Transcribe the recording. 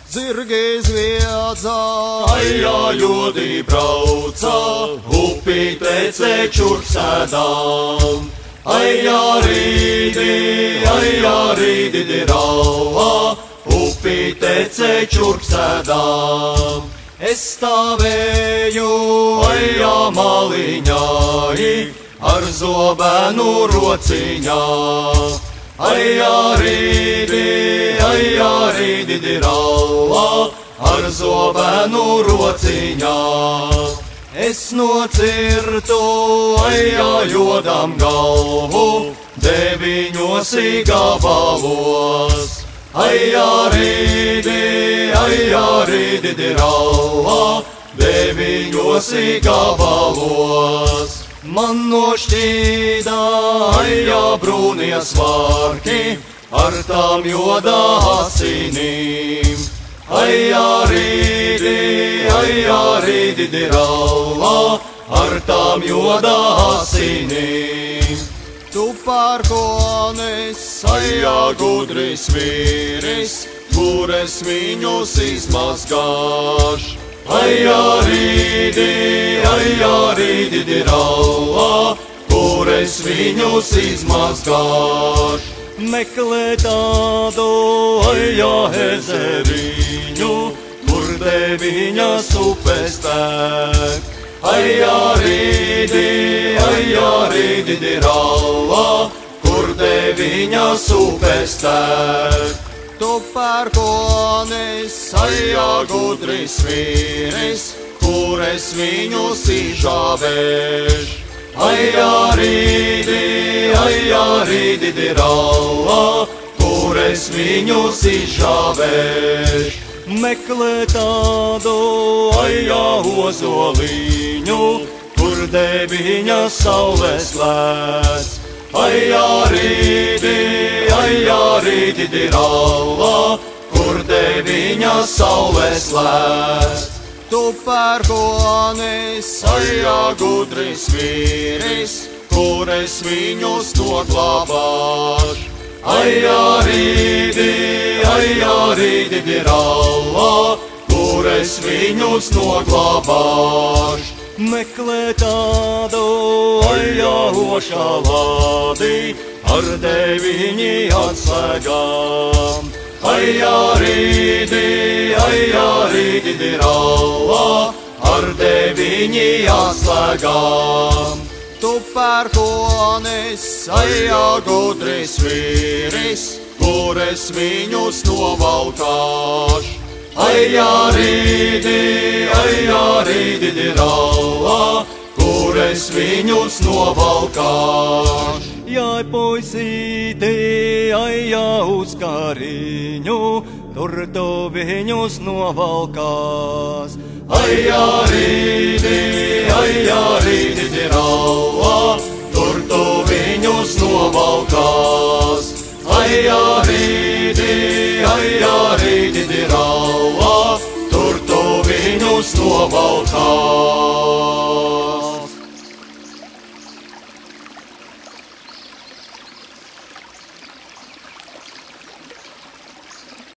zirgi zviedza, Aijā ļodi brauca, upi tecē čurksēdām. Aijā rīdi rauā, upi tecē čurksēdām. es stāvēju, Aijā maliņai, ar zobenu rociņā. Aijā rīdi rauā, ar zobenu rociņā. es nocirtu, Aijā ļodam galvu, 9 gabalos. Aijā rīdi rauā, 9 gabalos. man nošķīda, Aijā brūnie svārki, ar tām jodā asinīm. Aijā rīdi rauā, ar tām jodā asinīm. tu pērkonis, Aijā gudris vīris, kur es viņus izmazgāšu. Aijā rīdi rauā, kur es viņus izmazgāšu. meklē tādu, Aijā ezeriņu, kur 9 upes tek. Aijā rīdi rauā, kur 9 upes tek. tu pērkonis, Aijā gudris vīris, kur es viņus izžāvēšu. Aijā rīdi rauā, kur es viņus izžāvēšu. meklē tādu, Aijā ozoliņu, kur 9 saules lēc. Aijā rīdi rauā, kur 9 saules lēc. tu pērkonis, Aijā gudris vīris, kur es viņus noglabāšu. Aijā rīdi rauā, kur es viņus noglabāšu. meklē tādu, Aijā ošā lādi, ar 9 atslēgām. Aijā rīdi rauā, ar 9 atslēgām. tu pērkonis, Aijā gudris vīris, kur es viņus novalkāšu. Aijā rīdi rauā, kur es viņus novalkāšu. jai puisīti, aijā uz kariņu, tur tu viņus novalkās. Aijā rīdi rauā, tur tu viņus novalkās. Aijā rīdi rauā, tur tu viņus novalkās.